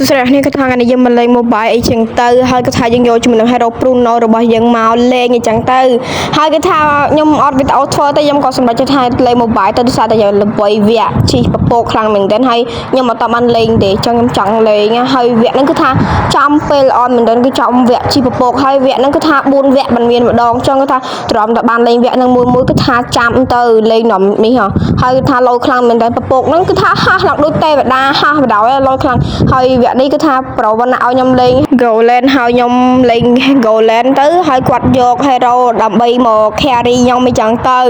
ស្រីនេះក៏ថាថ្ងៃនេះយើងមកលេង mobile អីចឹងទៅហើយក៏ថាយើងយកជាមួយនឹង Hero Bruno របស់យើងមកលេងអីចឹងទៅហើយក៏ថាខ្ញុំអត់វីដេអូធ្វើតែខ្ញុំក៏សម្រេចថាលេង mobile ទៅដោយសារតែយើងល្បីវគ្គជីពពកខ្លាំងមែនទែនហើយខ្ញុំអត់បានលេងទេចឹងខ្ញុំចង់លេងហើយវគ្គហ្នឹងគឺថាចំពេលអត់មែនទែនគឺចំវគ្គជីពពកហើយវគ្គហ្នឹងគឺថា4វគ្គមិនមានម្ដងចឹងគឺថាទ្រាំតែបានលេងវគ្គហ្នឹងមួយគឺថាចាំទៅលេងនំនេះហើយថាលោខ្លាំងមែនទែនពពកហ្នឹងគឺថាហោះឡើងដូចទេវតាហោះបដ ហើយលោខ្លាំងហើយវគ្គនេះគឺថាប្រវត្តិឲ្យខ្ញុំលេង Goland ហើយខ្ញុំលេង Goland ទៅហើយគាត់យក Hero ដើម្បីមក carry ខ្ញុំអីចឹងទៅ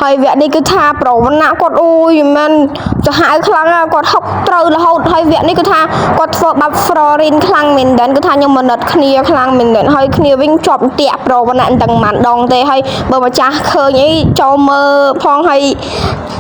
ហើយវគ្គនេះគឺថាប្រវត្តិគាត់អូយមិនទៅហៅខ្លាំងគាត់ហុកត្រូវរហូតហើយវគ្គនេះគឺថាគាត់ធ្វើបាប់ Florin ខ្លាំងមែនទែនគឺថាខ្ញុំមនិតគ្នាខ្លាំងមែនទែនហើយគ្នាវិញជាប់តាក់ប្រវត្តិទាំងប៉ុន្មានដងទេហើយបើម្ចាស់ឃើញអីចូលមើលផងហើយ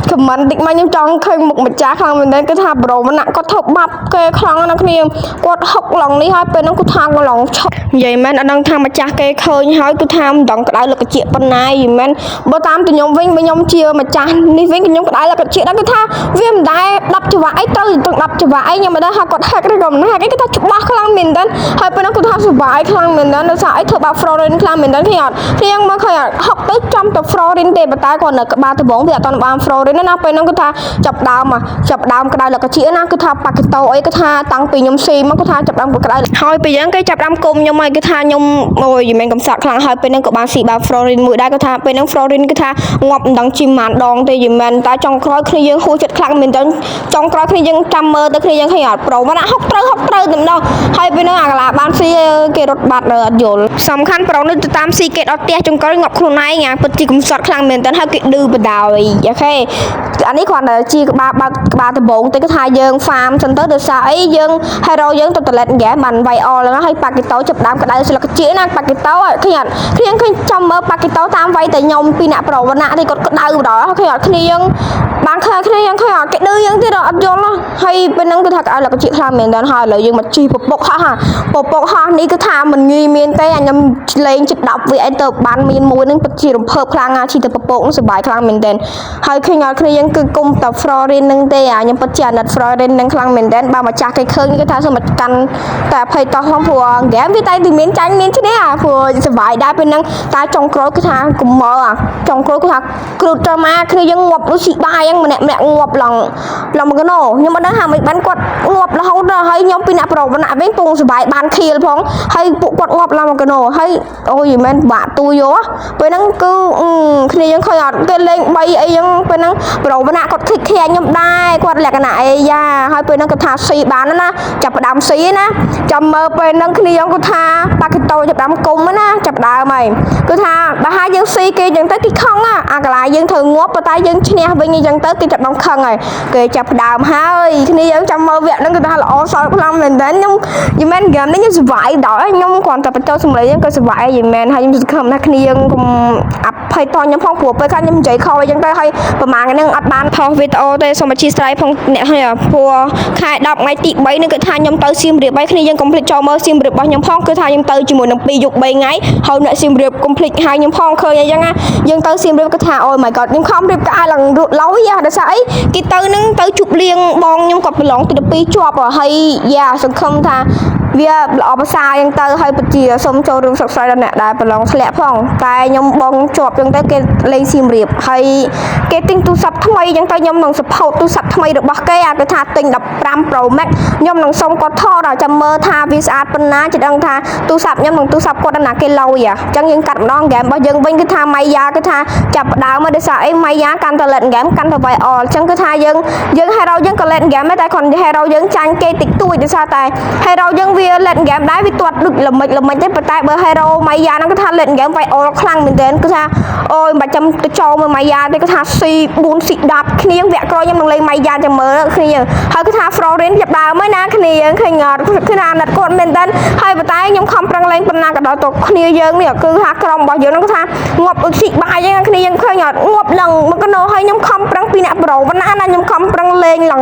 comment តិចមកខ្ញុំចង់ឃើញមុខម្ចាស់ខ្លាំងមែនទែនគឺថាប្រវត្តិគាត់ធ្វើបាប់គេខ្លាំងណាស់គ្នាគាត់ហុកឡងនេះហើយពេលហ្នឹងគាត់ថាគាត់ឡងឆក់និយាយមែនអត់ដឹងថាម្ចាស់គេឃើញហើយគឺថាមិនដឹងក្តៅលកជាប៉ុណ្ណាយីមែនបើតាមទៅខ្ញុំវិញបើខ្ញុំជាម្ចាស់នេះវិញខ្ញុំក្តៅលកជាដែរគឺថាវាមិនដែរ10ច្បាក់អីត្រូវទាំង10ច្បាក់អីខ្ញុំមិនដឹងថាគាត់ hack ឬក៏មិន hack អីគឺថាច្បាស់ខ្លាំងមែនទែនហើយពេលហ្នឹងគាត់ថាសុបាយខ្លាំងមែនទែនដោយសារអីធ្វើបាប់ Florin ខ្លាំងមែនទែនគ្នាអត់ខ្ញុំមកឃើញហុកទៅចំទៅ Florin ទេប៉ុន្តែគាត់នៅក្បាលត្បូងវាអត់ទាន់បាន Florin ណាពេលហ្នឹងគាត់ថាចាប់ដើមក្តៅលកជាណាគឺថាប៉ាកេតូអីគឺថាតាំងពីខ្ញុំស៊ីមកគាត់ថាចាប់ដើមក្តៅហើយពេលហ្នឹងគេចាប់ដើមគុំខ្ញុំហើយគឺថាខ្ញុំអូយមិនកំសត់ខ្លាំងហើយពេលហ្នឹងក៏បានស៊ីបាល់ Florin មួយដែរគាត់ថាពេលហ្នឹង Florin គឺថាងាប់មិនដឹងជីម៉ានដងទេយីមែនតែចុងក្រោយគ្នាយើងហួសចិត្តខ្លាំងមែនតើចុងក្រោយគ្នាយើងចាំមើលទៅគ្នាយើងឃើញអត់ប្រូណាហុកត្រូវតែម្ដងហើយពេលហ្នឹងអាកាឡាបានស៊ីគេរត់បាត់អត់យល់សំខាន់ប្រូនេះទៅតាមស៊ីគេដល់ផ្ទះចុងក្រោយងាប់ខ្លួនឯងអាពិតជាកំសត់ខ្លាំងមែនតើហើយគេឌឺបដោយអូខេអានេះគ្រាន់តែជាក្បាលដំបងតែគឺថាយើង farm ចឹងទៅដោយសារអីយើង hero យើងទៅ talent game បានវាយអលហ្នឹងហើយប៉ាកេតូចាប់ដើមក្តៅស្លឹកជាណាប៉ាកេតូឃើញអត់ខ្ញុំឃើញចាំមើលប៉ាកេតូតាមវាយតែខ្ញុំពីអ្នកប្រវត្តិនេះគាត់ក្តៅបដឃើញអត់គ្នាយើងបានឃើញគ្នាយើងឃើញអត់គេឌឺយើងទៀតអត់យល់ហើយពេលហ្នឹងគឺថាក្តៅលក្ខជាខ្លាំងមែនតើហើយឥឡូវយើងមកជីពពកហោះនេះគឺថាមិនងាយមានទេខ្ញុំលេងជិត10វាអីទៅបានមានមួយហ្នឹងពិតជារំភើបខ្លាំងជីទៅពពកសុបាយខ្លាំងមែនតើហើយឃើញអត់គ្នាយើងគឺគុំតែ Florin ហ្នឹងទេខ្ញុំពិតជាអាណិត Florin ហ្នឹងខ្លាំងមែនតើបើម្ចាស់គេឃើញគេថាសូមកាន់តែភ័យតោះផងព្រោះហ្គេមវាតែមានចាញ់មានឈ្នះព្រោះសុបាយដែរពេលហ្នឹងតែចុងក្រោយគឺថាកុំមើលចុងក្រោយគឺថាគ្រូត្រម៉ាគ្នាយើងងាប់ដូចស៊ីបាយហ្នឹងម្នាក់ងាប់ឡងមកកណោខ្ញុំមិនដឹងថាមិនបានគាត់ងាប់រហូតដល់ហើយខ្ញុំពីអ្នកប្រវត្តិវិញពងសុបាយបានខៀលផងហើយពួកគាត់ងាប់ឡងមកកណោហើយអូយមិនបាក់ទូយកពេលហ្នឹងគឺគ្នាយើងឃើញអត់គេលេង3អីហ្នឹងពេលហ្នឹងប្រវត្តិគាត់ឃ្លិកខាខ្ញុំដែរគាត់លក្ខណៈអីយ៉ាហើយពេលហ្នឹងគាត់ថាស៊ីបានណាចាប់ផ្ដើមស៊ីណាចាំមើលពេលហ្នឹងគ្នាយើងគាត់ថាប៉ាកេតូចាប់ផ្ដើមគុំណាចាប់ផ្ដើមហើយគឺថាបើហើយយើងស៊ីគេអញ្ចឹងទៅគេខឹងអាកាឡាយើងត្រូវងាប់ប៉ុន្តែយើងឈ្នះវិញអញ្ចឹងទៅគេចាប់ផ្ដើមខឹងហើយគេចាប់ផ្ដើមហើយគ្នាយើងចាំមើលវគ្គហ្នឹងគឺថាល្អសល់ខ្លាំងមែនតើខ្ញុំយីមែនហ្គេមនេះខ្ញុំសុបាយដល់ខ្ញុំគ្រាន់តែបញ្ចូលសម្លេងហ្នឹងក៏សុបាយយីមែនហើយខ្ញុំសង្ឃឹមថាគ្នាយើងកុំអាប់ភ័យតោះខ្ញុំផងព្រោះពេលខ្លះខ្ញុំនិយាយខុសអញ្ចឹងទៅហើយប្រហែលហ្នឹងអត់បានថតវីដេអូទេសូមអធិស្ឋានផងអ្នកហើយព្រោះខែ10ថ្ងៃទី3នេះគឺថាខ្ញុំទៅសៀមរាបហើយគ្នាយើងកុំភ្លេចចូលមើលសៀមរាបរបស់ខ្ញុំផងគឺថាខ្ញុំទៅជាមួយនឹង2យប់3ថ្ងៃហើយអ្នកសៀមរាបកុំភ្លេចហើយខ្ញុំផងឃើញអីចឹងណាយើងទៅសៀមរាបគឺថាអូ my god ខ្ញុំខំរៀបកាយឡើងរត់ឡោយដោយសារអីគេទៅនឹងទៅជប់លៀងបងខ្ញុំគាត់ប្រឡងទី12ជាប់ហើយយ៉ាសង្ឃឹមថាវាល្អប្រសើរយ៉ាងទៅហើយពិតជាសូមចូលរួមសិក្សាដល់អ្នកដែលប្រឡងធ្លាក់ផងតែខ្ញុំបងជាប់ចឹងទៅគេលេងសៀមរាបហើយគេទិញទូរស័ព្ទថ្មីចឹងទៅខ្ញុំនឹង support ទូរស័ព្ទថ្មីរបស់គេគេថាទិញ15 Pro Max ខ្ញុំនឹងសុំគាត់ថតដល់ចាំមើលថាវាស្អាតប៉ុណ្ណាជិតដឹងថាទូរស័ព្ទខ្ញុំនឹងទូរស័ព្ទគាត់ណាគេឡូយចឹងយើងកាត់ម្ដងហ្គេមរបស់យើងវិញគឺថាម៉ៃយ៉ាគឺថាចាប់ដើមមកដោយសារអីម៉ៃយ៉ាកាន់តែលេតហ្គេមកាន់តែវាយអលចឹងគឺថាយើង hero យើងក៏លេតហ្គេមដែរតែគ្រាន់តែ hero យើងចាញ់គេតិចតួចដោយសារតែ hero យើងវាលេតហ្គេមដែរវាទាត់ដូចល្មិចទេប៉ុន្តែបើ hero ម៉ៃយ៉ាហ្នឹងគឺថាលេតហ្គេមវាយអលខ្លាំងមែនទែនគឺថាអូយមិនចាំទៅចូលមើលម៉ៃយ៉ាទេគឺថាស៊ី4ស៊ី10គ្នាវគ្គក្រោយខ្ញុំនឹងលេងម៉ៃយ៉ាចាំមើលគ្នាហើយគឺថា Florin ចាប់ដើមហើយណាគ្នាយើងឃើញអត់គឺថាអាណិតគាត់មែនទែនហើយប៉ុន្តែខ្ញុំខំប្រឹងលេងប៉ុណ្ណាក៏ដល់ទៅគ្នាយើងនេះគឺថាក្រុមរបស់យើងហ្នឹងគឺថាងាប់ដូចស៊ីបាយហ្នឹងគ្នាយើងឃើញអត់ងាប់ឡើងមកកណោហើយខ្ញុំខំប្រឹងពីអ្នកប្រូវណ្ណាខ្ញុំខំប្រឹងលេងឡើ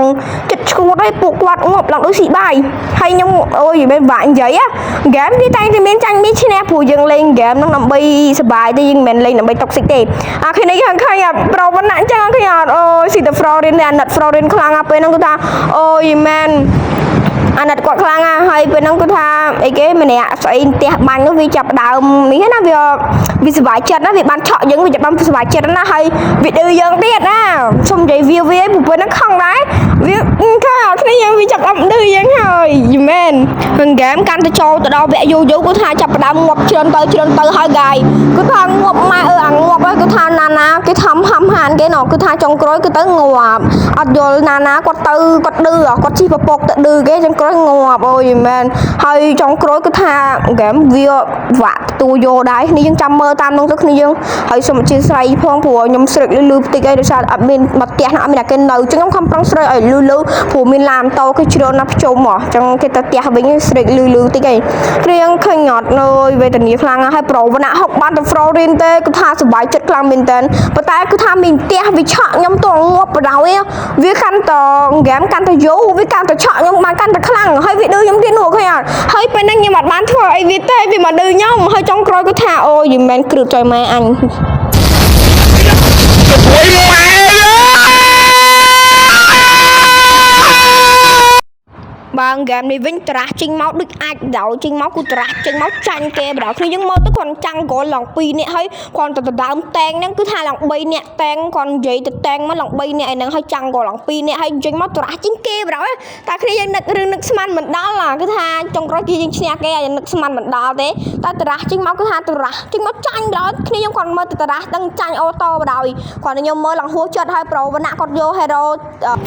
ងចិត្តឈួតហើយពួកគាត់ងាប់ឡើងដូចស៊ីបាយហើយខ្ញុំអូយមិនបាក់និយាយហ្គេមវាតែងតែមានចាញ់មានឈ្នះព្រោះយើងលេងហ្គេមហ្នឹងដើម្បីសុបាយទេយើងមិនមែនលេងដើម្បីតុកស៊ីកទេអាគ្នានេះឃើញប្រូវណ្ណាអញ្ចឹងឃើញអត់អូយស៊ីតែ Florin អាណិត Florin ខ្លាំងពេលហ្នឹងគឺថាអូយមែន អាណិតគាត់ខ្លាំងណាស់ហើយពេលហ្នឹងគាត់ថាអីគេម្នាក់ស្អីផ្ទះបាញ់នោះវាចាប់ដើមនេះណាវាសុបាយចិត្តណាវាបានឆក់យើងវាចាប់បានសុបាយចិត្តណាហើយវាឌឺយើងទៀតណាសុំនិយាយវាព្រោះពេលហ្នឹងខំដែរវាខាគ្នាយើងវាចាប់បានឌឺយើងហើយយីមែនហ្នឹងហ្គេមកាន់តែចូលទៅដល់វគ្គយូរគាត់ថាចាប់ដើមងាប់ច្រើនទៅហើយហ្គាយគាត់ថាងាប់ម៉ែអាងាប់ហើយគាត់ថាណាគេខំហានគេណោះគាត់ថាចុងក្រោយគឺទៅងាប់អត់យល់ណាគាត់ទៅគាត់ឌឺគាត់ជីពពកទៅឌឺគេចុងក្រោយងាប់អូយមែនហើយចុងក្រោយគឺថាហ្គេមវាវាក់ទូយកដែរគ្នាយើងចាំមើលតាមនោះទៅគ្នាយើងហើយសូមអធិស្ឋានផងព្រោះខ្ញុំស្រេកលឺបន្តិចហើយដោយសារអត់មានមកផ្ទះណាអត់មានអ្នកគេនៅចឹងខ្ញុំខំប្រឹងស្រេកឲ្យលឺព្រោះមានឡានម៉ូតូគេជ្រើណាស់ភ្ជុំហ៎ចឹងគេទៅផ្ទះវិញស្រេកលឺតិចហើយគ្នាយើងឃើញអត់នៅវេទនាខ្លាំងណាស់ហើយប្រវណៈហុកបានទៅហ្វ្រូរីនទេគឺថាសុបាយចិត្តខ្លាំងមែនតើប៉ុន្តែគឺថាមានផ្ទះវាឆក់ខ្ញុំទៅងាប់បដ ហើយវាកាន់តហ្គេមកាន់តយូវាកាន់តឆក់ខ្ញុំបានកាន់តខ្លាំងហើយវាឌឺខ្ញុំទៀតនោះឃើញអត់ហើយពេលហ្នឹងខ្ញុំអត់បានធ្វើអីវាទេវាមកឌឺខ្ញុំហើយចុងក្រោយគាត់ថាអូយមិនមែនគ្រឹបចុយម៉ែអញបើហ្គេមនេះវិញត្រាស់ចេញមកដូចអាចដល់ចេញមកគូត្រាស់ចេញមកចាញ់គេបដៅគ្នាយើងមើលទៅគាត់ចាំងហ្គោលឡង2នាក់ហើយគាត់ទៅដើមតែងហ្នឹងគឺថាឡង3នាក់តែងគាត់និយាយទៅតែងមកឡង3នាក់ឯហ្នឹងហើយចាំងហ្គោលឡង2នាក់ហើយចេញមកត្រាស់ចេញគេបដៅតែគ្នាយើងនឹករឿងនឹកស្មានមិនដល់គឺថាចុងក្រោយគេយើងឈ្នះគេឲ្យនឹកស្មានមិនដល់ទេតែត្រាស់ចេញមកគឺថាត្រាស់ចេញមកចាញ់បដៅគ្នាយើងគាត់មើលទៅត្រាស់ដឹងចាញ់អូតូបដៅគាត់ខ្ញុំមើលឡងហួសចិត្តហើយប្រវណៈគាត់យកហេរ៉ូ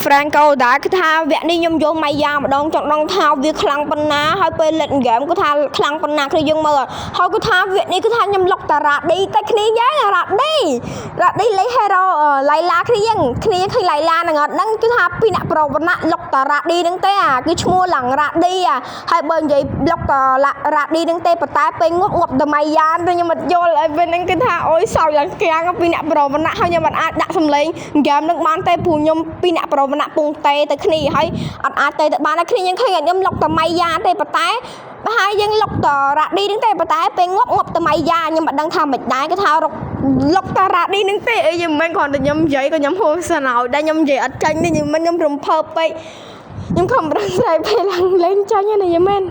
Franco ដែរគឺថាវគ្គនេះខ្ញុំយកម៉ៃយ៉ាម្ដងចង់ដឹងថាវាខ្លាំងប៉ុណ្ណាហើយពេលលេតហ្គេមគាត់ថាខ្លាំងប៉ុណ្ណាគ្នាយើងមើលហើយគាត់ថាវគ្គនេះគាត់ថាខ្ញុំលុកតារ៉ាឌីតែគ្នាយើងរ៉ាឌីលេហេរ៉ូឡៃឡាគ្នាឃើញឡៃឡាហ្នឹងអត់ហ្នឹងគឺថាពីអ្នកប្រវណៈលុកតារ៉ាឌីហ្នឹងទេគឺឈ្មោះឡើងរ៉ាឌីហើយបើនិយាយលុករ៉ាឌីហ្នឹងទេប៉ុន្តែពេលងាប់តម៉ៃយ៉ានទៅខ្ញុំអត់យល់ហើយពេលហ្នឹងគឺថាអូយសោកឡើងក្រាំងពីអ្នកប្រវណៈហើយខ្ញុំអត់អាចដាក់សម្លេងហ្គេមហ្នឹងបានទេព្រោះខ្ញុំពីអ្នកប្រវណៈពងតេទៅគ្នាហើយអត់អាចទៅបានតែគ្នាយើងឃើញខ្ញុំលុកតម៉ៃយ៉ាទេប៉ុន្តែបើហើយយើងលុកតរ៉ាឌីហ្នឹងទេប៉ុន្តែពេលងាប់តម៉ៃយ៉ាខ្ញុំអត់ដឹងថាមិនដែរគឺថាលុកតារ៉ាឌីហ្នឹងទេអីខ្ញុំមិនគ្រាន់តែខ្ញុំនិយាយក៏ខ្ញុំហូរសណោដែរខ្ញុំនិយាយអត់ចាញ់ទេខ្ញុំរំភើបពេកខ្ញុំខំប្រឹងស្រែកពេលឡើងលេងចាញ់ណាយមែន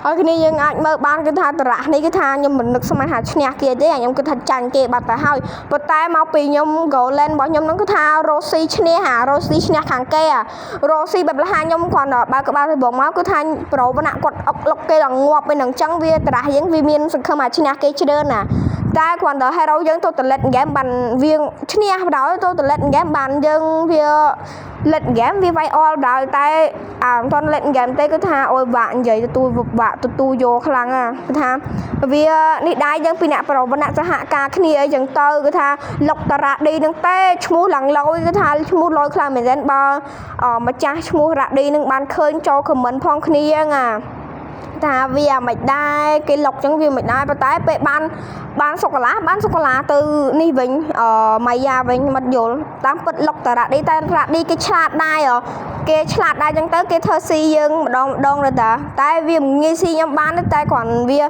ហើយគ្នាយើងអាចមើលបានគឺថាតារ៉ានេះគឺថាខ្ញុំមិននឹកស្មានថាឈ្នះគេទេខ្ញុំគិតថាចាញ់គេបាត់ទៅហើយប៉ុន្តែមកពីខ្ញុំ Golan របស់ខ្ញុំហ្នឹងគឺថា Rossi ឈ្នះRossi ឈ្នះខាងគេ Rossi បែបលះខ្ញុំគ្រាន់តែបើក្បាលទៅបងមកគឺថាប្រូវណាគាត់អុកលុកគេដល់ងាប់ឯហ្នឹងអញ្ចឹងវាតារ៉ាយើងវាមានសង្ឃឹមថាឈ្នះគេច្រើនណាតែគ្រាន់តែ hero យើងទៅតលេត game បានវាឈ្នះបដ ទៅតលេត game បានយើងវាលេត game វាវាយអល់បដ តែមិនទាន់លេត game ទេគឺថាអូយបាក់និយាយទទួលយកខ្លាំងគឺថាវានេះដែរយើងពីអ្នកប្រវត្តិសហការគ្នាអីចឹងទៅគឺថាលុកតារ៉ាឌីនឹងទេឈ្មោះឡើងលយគឺថាឈ្មោះលយខ្លាំងមែនទេបើម្ចាស់ឈ្មោះរ៉ាឌីនឹងបានឃើញចូលខមមិនផងគ្នាថាវាមិនដែរគេលុកចឹងវាមិនដែរប៉ុន្តែពេលបានសុកឡាទៅនេះវិញម៉ៃយ៉ាវិញមិនយល់តាមពិតលុកតារ៉ាឌីតែរ៉ាឌីគេឆ្លាតដែរគេឆ្លាតដែរចឹងទៅគេធ្វើស៊ីយើងម្ដងទៅតែវាមិនងាយស៊ីខ្ញុំបានទេតែគ្រាន់វា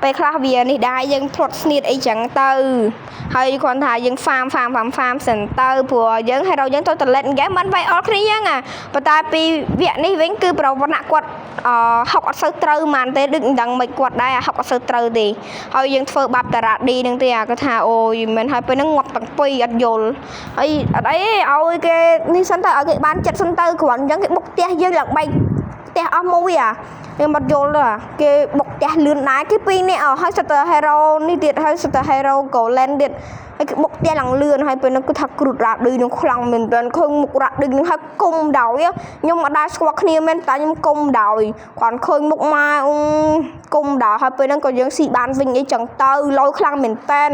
ពេលខ្លះវានេះដែរយើងធ្លាត់ស្នៀតអីចឹងទៅហើយគ្រាន់ថាយើងហ្វាមសិនទៅព្រោះយើងហេរ៉ូយើងទៅតលេតហ្គេមបានវាយអល់គ្នាយើងប៉ុន្តែពីវគ្គនេះវិញគឺប្រវត្តិគាត់ហុកអត់សូវត្រូវហ្មងទេដូចមិនដឹងមិនគាត់ដែរហុកអត់សូវត្រូវទេហើយយើងធ្វើបាបតារ៉ាឌីនឹងទេគាត់ថាអូយមិនហើយពេលហ្នឹងងាប់ទាំងពីរអត់យល់ហើយអត់អីឲ្យគេនេះសិនទៅឲ្យគេបានចិត្តសិនទៅគ្រាន់អញ្ចឹងគេបុកផ្ទះយើងឡើងបែកផ្ទះអស់មួយខ្ញុំអត់យល់ទេគេបុកផ្ទះលឿនដែរគេពីរនាក់ហើយសិតតែ hero នេះទៀតហើយសិតតែ hero Golan ទៀតហើយគេបុកផ្ទះឡើងលឿនហើយពេលហ្នឹងគឺថាគ្រូតរ៉ាឌីនឹងខ្លាំងមែនទែនឃើញមុខរ៉ាឌីនឹងហើយគុំដោយខ្ញុំអត់ដែរស្គាល់គ្នាមែនតែខ្ញុំគុំដោយគាត់ឃើញមុខម៉ែគុំដោយហើយពេលហ្នឹងក៏យើងស៊ីបានវិញអីចឹងទៅលយខ្លាំងមែនទែន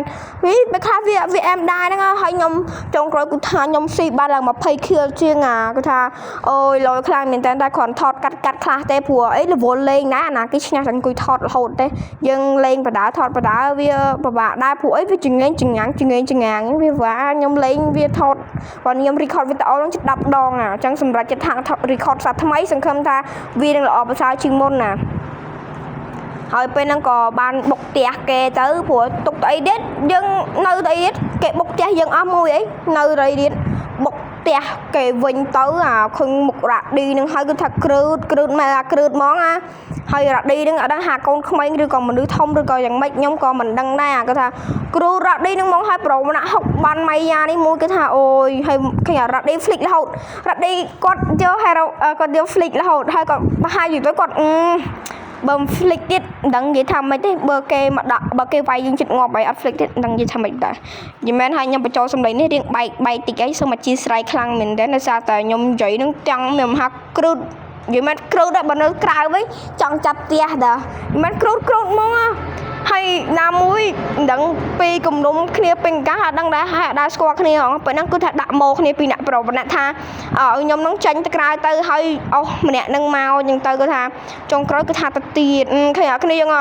នេះពេលខ្លះវាអែមដែរហ្នឹងហើយខ្ញុំចុងក្រោយគឺថាខ្ញុំស៊ីបានឡើង20 kill ជាងគឺថាអូយលយខ្លាំងមែនទែនតែគ្រាន់ថតកាត់ខ្លះទេព្រោះអី level លេងដែរអាណាគេឈ្នះតែអង្គុយថតរហូតទេយើងលេងបដាថតបដាវាពិបាកដែរព្រោះអីវាចង្ងាងវាវ៉ាខ្ញុំលេងវាថតបើខ្ញុំ record វីដេអូហ្នឹង10ដងអញ្ចឹងសម្រាប់ចិត្តថា record សាថ្មីសង្ឃឹមថាវានឹងល្អប្រសើរជាងមុនណាហើយពេលហ្នឹងក៏បានបុកផ្ទះគេទៅព្រោះទុកទៅអីទៀតយើងនៅទៅអីទៀតគេបុកផ្ទះយើងអស់មួយអីនៅទៅអីទៀតបុកផ្ទ ះគេវិញទៅអាឃើញមុខរ៉ាឌីនឹងហើយគឺថាគ្រឺតមកគ្រឺតហ្មងណាហើយរ៉ាឌីនឹងអត់ដឹងហាកូនក្មេងឬក៏មនុស្សធំឬក៏យ៉ាងម៉េចខ្ញុំក៏មិនដឹងដែរអាគាត់ថាគ្រូរ៉ាឌីនឹងហ្មងហើយប្រូម្នាក់ហុកបានម៉ៃយ៉ានេះមួយគឺថាអូយហើយឃើញអារ៉ាឌីហ្វ្លិករហូតរ៉ាឌីគាត់យកហេរ៉ូគាត់យកហ្វ្លិករហូតហើយគាត់បហាយទៅគាត់បើហ្វ្លិកទៀតមិនដឹងនិយាយថាម៉េចទេបើគេមកដាក់បើគេវាយយើងចិត្តងាប់ហើយអត់ហ្វ្លិកទៀតមិនដឹងនិយាយថាម៉េចដែរយីមែនហើយខ្ញុំបញ្ចូលសម្លេងនេះរៀងបែកតិចអីសូមអធិស្ឋានខ្លាំងមែនតើដោយសារតែខ្ញុំនិយាយនឹងទាំងខ្ញុំហាក់គ្រឹតយីមែនគ្រឹតដែរបើនៅក្រៅវិញចង់ចាប់ផ្ទះដែរយីមែនគ្រឹតហ្មងហើយណាមួយមិនដឹងពីគំនុំគ្នាពេញកាសអត់ដឹងដែរហើយអត់ដែរស្គាល់គ្នាហ៎ពេលហ្នឹងគឺថាដាក់ម៉ូគ្នាពីអ្នកប្រុសម្នាក់ថាឲ្យខ្ញុំនឹងចាញ់ទៅក្រៅទៅហើយអូម្នាក់នឹងមកអញ្ចឹងទៅគឺថាចុងក្រោយគឺថាទៅទៀតឃើញអត់គ្នាយើង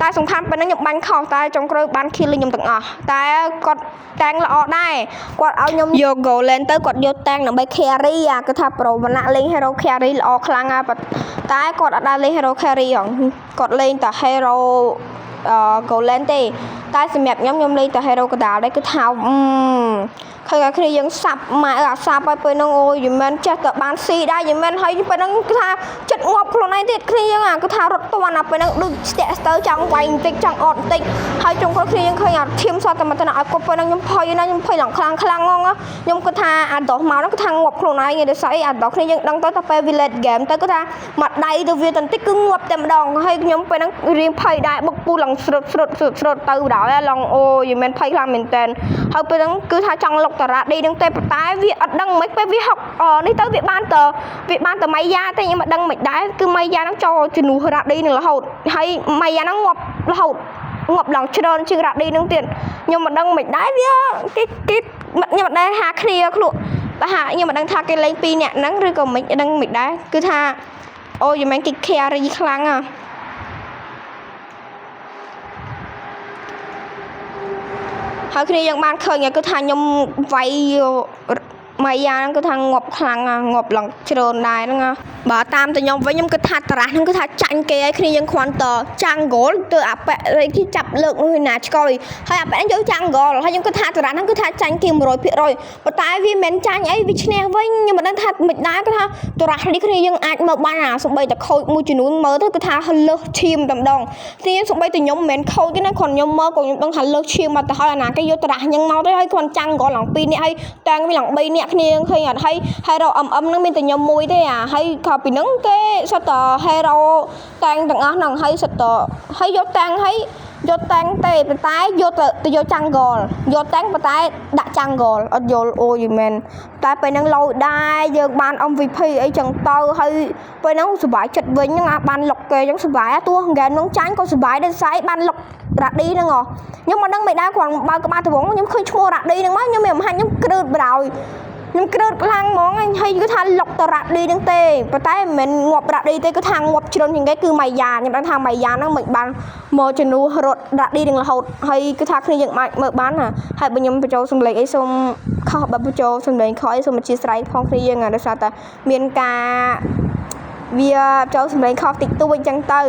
តែសំខាន់ពេលហ្នឹងខ្ញុំបាញ់ខុសតែចុងក្រោយបាន kill ខ្ញុំទាំងអស់តែគាត់តាំងល្អដែរគាត់ឲ្យខ្ញុំយក golden ទៅគាត់យកតាំងដើម្បី carry អាគឺថាប្រុសម្នាក់លេង hero carry ល្អខ្លាំងហើយតែគាត់អត់ដែរលេង hero carry ហ៎គាត់លេងតែ hero golden ទេតែសម្រាប់ខ្ញុំលេងតែ hero កដាលដែរគឺថាឃើញគ្នាយើងសាប់ម៉ែអាសាប់ហើយពេលហ្នឹងអូយយីមែនចេះក៏បានស៊ីដែរយីមែនហើយពេលហ្នឹងគឺថាចិត្តងាប់ខ្លួនឯងទៀតគ្នាយើងអាគឺថារត់តន់អាពេលហ្នឹងដូចស្ទាក់ស្ទើចង់វាយបន្តិចចង់អត់បន្តិចហើយចុងក្រោយគ្នាយើងឃើញអាធៀមសតតែមកទៅឲ្យគាត់ពេលហ្នឹងខ្ញុំភ័យណាខ្ញុំភ័យឡើងខ្លាំងហ្មងខ្ញុំគិតថាអាដោះមកហ្នឹងគឺថាងាប់ខ្លួនឯងទេស្អីអាដោះគ្នាយើងដឹងទៅតែពេល village game ទៅគឺថាមកដៃទៅវាបន្តិចគឺងាប់តែម្ដងហើយខ្ញុំពេលហ្នឹងរៀងភ័យដែរបុកពូឡើងស្រុតទៅដល់ឡងអូយមែនភ័យខ្លាំងមែនតើហើយពេលហ្នឹងគឺថាចង់លុកតារ៉ាឌីនឹងទេតែវាអត់ដឹងមិនពេលវាហុកនេះទៅវាបានតម៉ៃយ៉ាទេខ្ញុំមិនដឹងមិនដែរគឺម៉ៃយ៉ាហ្នឹងចូលជំនួសរ៉ាឌីនឹងរហូតហើយម៉ៃយ៉ាហ្នឹងងាប់រហូតងាប់ឡើងច្រើនជាងរ៉ាឌីនឹងទៀតខ្ញុំមិនដឹងមិនដែរវាគេខ្ញុំមិនដែរហាគ្នាខ្លួនតែហាខ្ញុំមិនដឹងថាគេលេង2នាក់ហ្នឹងឬក៏មិនដឹងមិនដែរគឺថាអូយមែនគេ carry ខ្លាំងហើយគ្នាយើងបានឃើញគឺថាខ្ញុំវាយម៉ៃយ៉ាហ្នឹងគឺថាងាប់ខ្លាំងងាប់ឡើងជ្រើដែរហ្នឹងបើតាមតែខ្ញុំវិញខ្ញុំគិតថាតារ៉ាស់ហ្នឹងគឺថាចាញ់គេហើយគ្នាយើងគ្រាន់តចាំងហ្គោលទៅអាប៉ែគេចាប់លើកនោះណាឆ្កយហើយអាប៉ែហ្នឹងយកចាំងហ្គោលហើយខ្ញុំគិតថាតារ៉ាស់ហ្នឹងគឺថាចាញ់គេ 100% ប៉ុន្តែវាមិនចាញ់អីវាឈ្នះវិញខ្ញុំមិនដឹងថាមិនដែរគឺថាតារ៉ាស់នេះគ្នាយើងអាចមើលបានអាសំបីតែខូចមួយចំនួនមើលទៅគឺថាលើសឈាមតែម្ដងទីសំបីតែខ្ញុំមិនមែនខូចទេណាគ្រាន់ខ្ញុំមើលក៏ខ្ញុំដឹងថាលើសឈាមមកទៅហើយអាណាគេយកតារ៉ាស់ហ្នឹងមកទៅហើយគ្រាន់ចាំងហ្គោលឡើង2នាក់ហើយតាំងវាឡើង3នាក់គ្នាឃើញអត់ហើយ hero ហ្នឹងមានតែខ្ញុំមួយទេហើយក្រៅពីហ្នឹងគេសិតត hero តាំងទាំងអស់ហ្នឹងហើយសិតតហើយយកតាំងហើយយកតាំងទេប៉ុន្តែយកទៅយកចាំងហ្គោលយកតាំងប៉ុន្តែដាក់ចាំងហ្គោលអត់យល់អូយមែនតែពេលហ្នឹងលោដែរយើងបាន MVP អីចឹងទៅហើយពេលហ្នឹងសុបាយចិត្តវិញហ្នឹងបានលុកគេចឹងសុបាយទោះហ្គេមហ្នឹងចាញ់ក៏សុបាយដែរស្អីបានលុករ៉ាឌីហ្នឹងខ្ញុំមិនដឹងមិនដែរគ្រាន់បើក្បាលត្បូងខ្ញុំឃើញឈ្មោះរ៉ាឌីហ្នឹងមកខ្ញុំមិនហាញ់ខ្ញុំគ្រឺតបរោយខ្ញុំគ្រឺតខ្លាំងហ្មងហើយគឺថាលុកតរ៉ាឌីហ្នឹងទេប៉ុន្តែមិនមែនងាប់រ៉ាឌីទេគឺថាងាប់ជ្រុនជាងគេគឺម៉ៃយ៉ាខ្ញុំដឹងថាម៉ៃយ៉ាហ្នឹងមិនបានមកជំនួសរត់រ៉ាឌីនឹងរហូតហើយគឺថាគ្នាយើងអាចមើលបានណាហើយបើខ្ញុំបញ្ចូលសំឡេងអីសូមខុសបើបញ្ចូលសំឡេងខុសអីសូមអធិស្ឋានផងគ្នាយើងដោយសារតែមានការវាចូលសំឡេងខុសតិចតួចអញ្ចឹងទៅ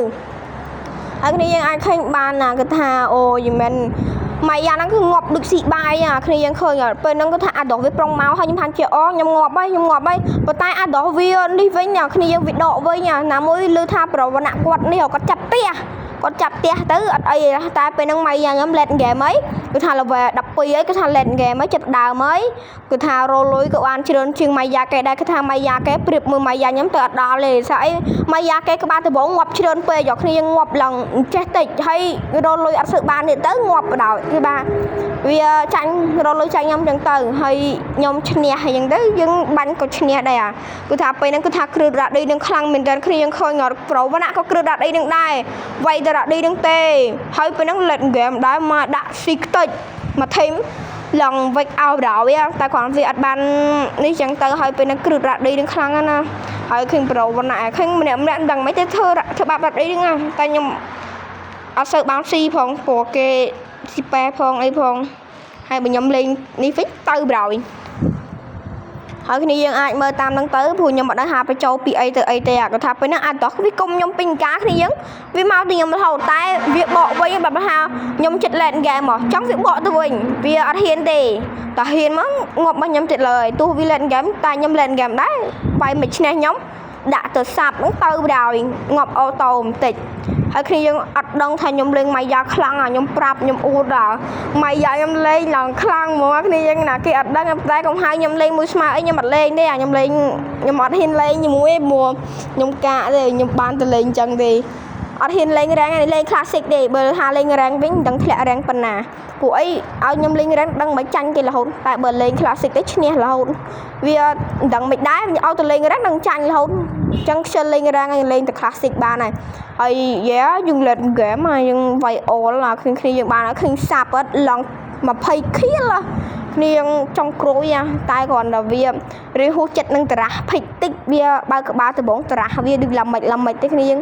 ហើយគ្នាយើងអាចឃើញបានណាគឺថាអូយមិនម៉ៃយ៉ាហ្នឹងគឺងាប់ដូចស៊ីបាយគ្នាយើងឃើញពេលហ្នឹងគាត់ថាអាដោះវាប្រុងមកហើយខ្ញុំថាជាអូខ្ញុំងាប់ហើយប៉ុន្តែអាដោះវានេះវិញគ្នាយើងវាដកវិញណាមួយលឺថាប្រវត្តិគាត់នេះគាត់ចាប់ផ្ទះទៅអត់អីតែពេលហ្នឹងម៉ៃយ៉ាខ្ញុំលេតហ្គេមអីគឺថា level 12អីគឺថាលេតហ្គេមអីចិត្តដើមអីគឺថារលុយក៏បានច្រើនជាងម៉ៃយ៉ាគេដែរគឺថាម៉ៃយ៉ាគេប្រៀបមើលម៉ៃយ៉ាខ្ញុំទៅអត់ដល់ទេស្អីម៉ៃយ៉ាគេក្បាលដំបងងាប់ច្រើនពេកយកគ្នាយើងងាប់ឡើងចេះតិចហើយរលុយអត់ស្ើបានទៀតទៅងាប់បដោយគឺបាទវាចាញ់រលុយចាញ់ខ្ញុំចឹងទៅហើយខ្ញុំឈ្នះហើយចឹងទៅយើងបាញ់ក៏ឈ្នះដែរគឺថាពេលហ្នឹងគឺថាគ្រឹះរ៉ាឌីនឹងខ្លាំងមែនតើគ្នាយើងឃើញប្រូវណាក៏គ្រឹះរ៉ាឌីនឹងដែរវាយទៅរ៉ាឌីនឹងទេហើយពេលហ្នឹងលេតហ្គេមដែរមកដាក់ស៊ីខ្ទេចមកធីមឡើងវិចអោបដល់វាតែគ្រាន់វាអត់បាននេះចឹងទៅហើយពេលហ្នឹងគ្រឹះរ៉ាឌីនឹងខ្លាំងណាហើយឃើញប្រូវណាឃើញម្នាក់មិនដឹងមិនទេធ្វើបាបរ៉ាឌីហ្នឹងតែខ្ញុំអត់សូវបានស៊ីផងព្រោះគេស៊ីប៉ែផងអីផងហើយបើខ្ញុំលេងនេះវិញទៅប្រោយ ហើយគ្នាយើងអាចមើលតាមហ្នឹងទៅព្រោះខ្ញុំអត់ដឹងថាបញ្ចូលពីអីទៅអីទេគាត់ថាពេលហ្នឹងអាចតោះវាគុំខ្ញុំពេញការគ្នាយើងវាមកទៅខ្ញុំរហូតតែវាបកវិញបែបថាខ្ញុំចិត្ត late game មកចង់វាបកទៅវិញវាអត់ហ៊ានទេតើហ៊ានមកងាប់របស់ខ្ញុំចិត្តលើយទោះវា late game តែខ្ញុំ late game ដែរបាយមិនឈ្នះខ្ញុំដាក់ទៅសាប់ហ្នឹងទៅដោយងាប់អូតូបន្តិចហើយគ្នាយើងអត់ដឹងថាខ្ញុំលេងម៉ៃយ៉ាខ្លាំងខ្ញុំប្រាប់ខ្ញុំអួតដល់ម៉ៃយ៉ាខ្ញុំលេងឡើងខ្លាំងហ្មងគ្នាយើងណាគេអត់ដឹងតែកុំហៅខ្ញុំលេងមួយស្មើអីខ្ញុំអត់លេងទេខ្ញុំលេងខ្ញុំអត់ហ៊ានលេងជាមួយព្រោះខ្ញុំកាកទេខ្ញុំបានទៅលេងចឹងទេអត់ហ៊ានលេងរ៉ាំងលេង classic ទេបើថាលេងរ៉ាំងវិញមិនដឹងធ្លាក់រ៉ាំងប៉ុណ្ណាពួកអីឲ្យខ្ញុំលេងរ៉ាំងដឹងមិនចាញ់គេរហូតតែបើលេង classic ទេឈ្នះរហូតវាមិនដឹងមិនដែរឲ្យទៅលេងរ៉ាំងដឹងចាញ់រហូតអញ្ចឹងខ្ជិលលេងរ៉ាំងហើយលេងតែ classic បានហើយយើង late game ហើយយើងវាយ all គ្នាយើងបានឃើញសាប់អត់ឡង20 kill គ្នាយើងចង់ក្រួយតែគ្រាន់តែវារៀហួសចិត្តនឹងតារះភិចតិចវាបើក្បាលដំបងតារះវាដូចឡាមិចទេគ្នាយើង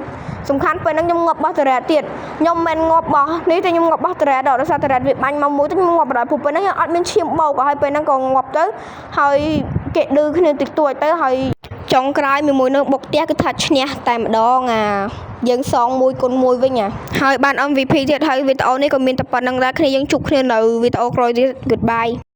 សំខាន់ពេលហ្នឹងខ្ញុំងាប់បោះតារ៉េតទៀតខ្ញុំមិនងាប់បោះនេះតែខ្ញុំងាប់បោះតារ៉េតដល់សារតារ៉េតវាបាញ់មកមួយទៅខ្ញុំងាប់ដល់ព្រោះពេលហ្នឹងខ្ញុំអត់មានឈាមបោកហើយពេលហ្នឹងក៏ងាប់ទៅហើយគេឌឺគ្នាតិចតួចទៅហើយចុងក្រោយមួយនឹងបុកផ្ទះគឺថាឈ្នះតែម្ដងយើងសង1គុណ1វិញហើយបាន MVP ទៀតហើយវីដេអូនេះក៏មានតែប៉ុណ្្នឹងដែរគ្នាយើងជួបគ្នានៅវីដេអូក្រោយទៀត Goodbye